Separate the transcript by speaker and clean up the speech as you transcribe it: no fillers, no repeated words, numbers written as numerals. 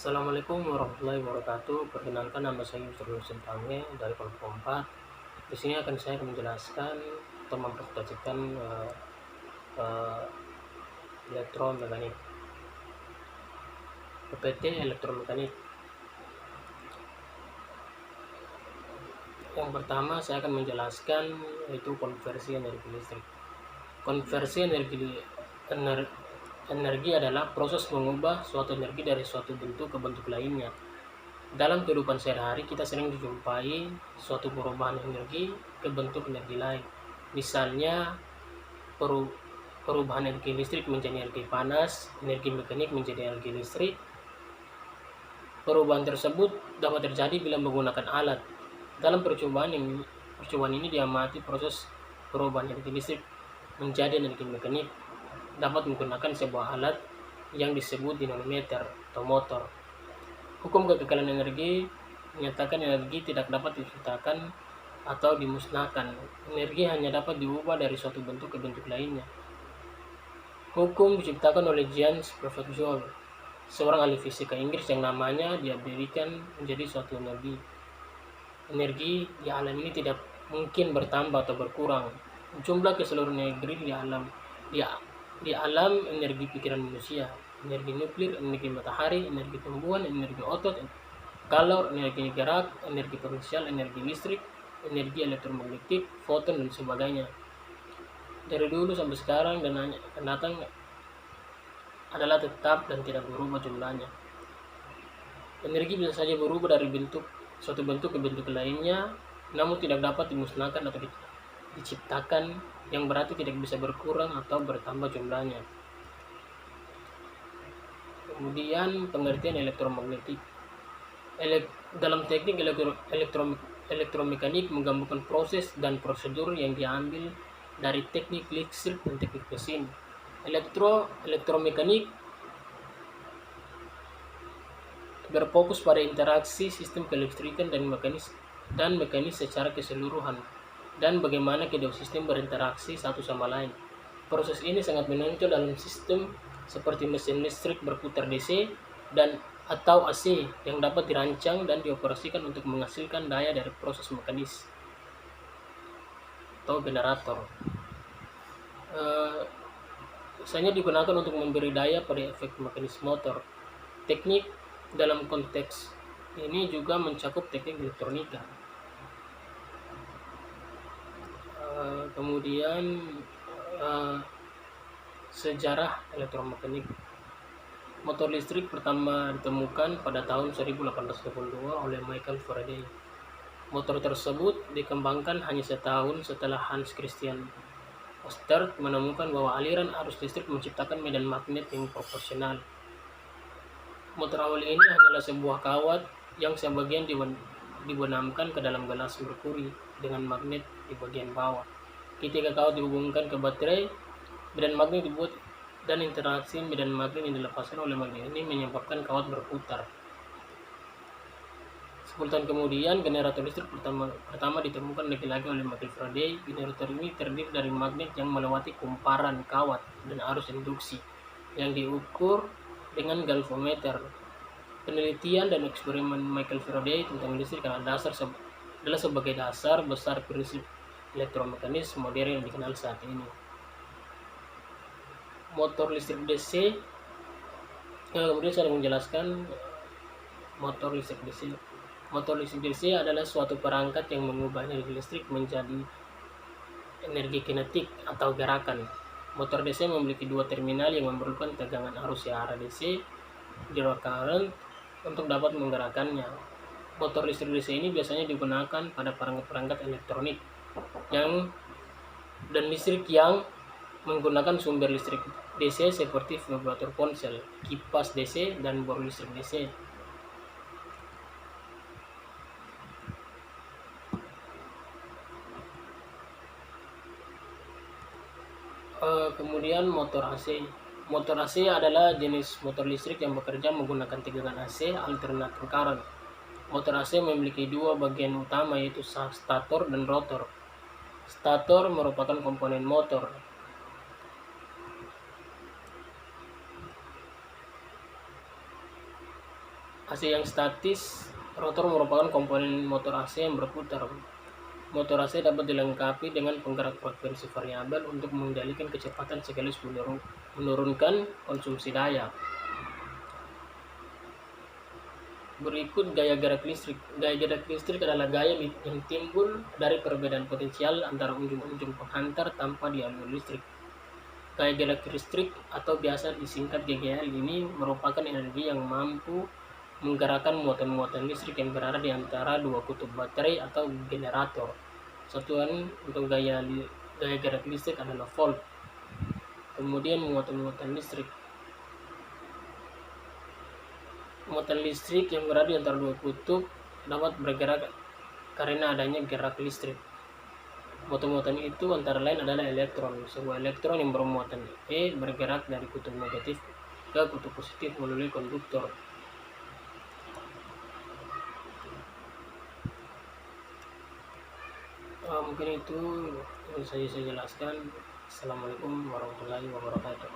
Speaker 1: Assalamualaikum warahmatullahi wabarakatuh. Perkenalkan, nama saya Yusuf Husin Pange dari kelompok 4. Di sini saya akan menjelaskan atau mempresentasikan eh, elektromekanik, PPT elektromekanik. Yang pertama saya akan menjelaskan yaitu konversi energi listrik. Konversi energi adalah proses mengubah suatu energi dari suatu bentuk ke bentuk lainnya. Dalam kehidupan sehari-hari kita sering dijumpai suatu perubahan energi ke bentuk energi lain. Misalnya perubahan energi listrik menjadi energi panas, energi mekanik menjadi energi listrik. Perubahan tersebut dapat terjadi bila menggunakan alat. Dalam percobaan ini diamati proses perubahan energi listrik menjadi energi mekanik dapat menggunakan sebuah alat yang disebut dinamometer atau motor. Hukum kekekalan energi menyatakan energi tidak dapat diciptakan atau dimusnahkan. Energi hanya dapat diubah dari suatu bentuk ke bentuk lainnya. Hukum diciptakan oleh James Clerk Joule, seorang ahli fisika Inggris yang namanya diabadikan menjadi suatu energi. Energi di alam ini tidak mungkin bertambah atau berkurang. Jumlah keseluruhan energi di alam energi pikiran manusia, energi nuklir, energi matahari, energi tumbuhan, energi otot, kalor, energi gerak, energi potensial, energi listrik, energi elektromagnetik, foton, dan sebagainya. Dari dulu sampai sekarang dan akan datang adalah tetap dan tidak berubah jumlahnya. Energi bisa saja berubah dari suatu bentuk ke bentuk lainnya, namun tidak dapat dimusnahkan atau diciptakan, yang berarti tidak bisa berkurang atau bertambah jumlahnya. Kemudian pengertian elektromagnetik. Dalam teknik elektromekanik menggabungkan proses dan prosedur yang diambil dari teknik listrik dan teknik mesin. Elektromekanik berfokus pada interaksi sistem kelistrikan dan mekanis secara keseluruhan, dan bagaimana kedua sistem berinteraksi satu sama lain. Proses ini sangat menonjol dalam sistem seperti mesin listrik berputar DC dan atau AC yang dapat dirancang dan dioperasikan untuk menghasilkan daya dari proses mekanis atau generator. Biasanya digunakan untuk memberi daya pada efek mekanis motor. Teknik dalam konteks ini juga mencakup teknik elektronika. Kemudian sejarah elektromekanik. Motor listrik pertama ditemukan pada tahun 1822 oleh Michael Faraday. Motor tersebut dikembangkan hanya setahun setelah Hans Christian Oersted menemukan bahwa aliran arus listrik menciptakan medan magnet yang proporsional. Motor awal ini adalah sebuah kawat yang sebagian dibenamkan ke dalam gelas merkuri dengan magnet di bagian bawah. Ketika kawat dihubungkan ke baterai, medan magnet dibuat dan interaksi medan magnet yang dilepaskan oleh magnet ini menyebabkan kawat berputar. 10 tahun kemudian, generator listrik pertama ditemukan lagi-lagi oleh Michael Faraday. Generator ini terdiri dari magnet yang melewati kumparan kawat dan arus induksi yang diukur dengan galvanometer. Penelitian dan eksperimen Michael Faraday tentang listrik adalah sebagai dasar besar prinsip elektromekanis modern yang dikenal saat ini. Motor listrik DC. Kemudian saya menjelaskan motor listrik DC. Motor listrik DC adalah suatu perangkat yang mengubah energi listrik menjadi energi kinetik atau gerakan. Motor DC memiliki dua terminal yang memerlukan tegangan arus searah DC direct current untuk dapat menggerakkannya. Motor listrik DC ini biasanya digunakan pada perangkat-perangkat elektronik dan listrik yang menggunakan sumber listrik DC seperti vibrator ponsel, kipas DC, dan bor listrik DC. Kemudian motor AC. Motor AC adalah jenis motor listrik yang bekerja menggunakan tegangan AC alternating current. Motor AC memiliki dua bagian utama, yaitu stator dan rotor. Stator merupakan komponen motor. AC yang statis, rotor merupakan komponen motor AC yang berputar. Motor AC dapat dilengkapi dengan penggerak frekuensi variabel untuk mengendalikan kecepatan sekaligus menurunkan konsumsi daya. Berikut gaya gerak listrik. Gaya gerak listrik adalah gaya yang timbul dari perbedaan potensial antara ujung-ujung penghantar tanpa dialiri listrik. Gaya gerak listrik atau biasa disingkat GGL ini merupakan energi yang mampu menggerakkan muatan-muatan listrik yang berada di antara dua kutub baterai atau generator. Satuan untuk gaya gerak listrik adalah volt. Kemudian muatan-muatan listrik. Muatan listrik yang berada di antara dua kutub dapat bergerak karena adanya gerak listrik. Muatan-muatan itu antara lain adalah elektron. Sebuah elektron yang bermuatan E bergerak dari kutub negatif ke kutub positif melalui konduktor. Mungkin itu yang saya jelaskan. Assalamualaikum warahmatullahi wabarakatuh.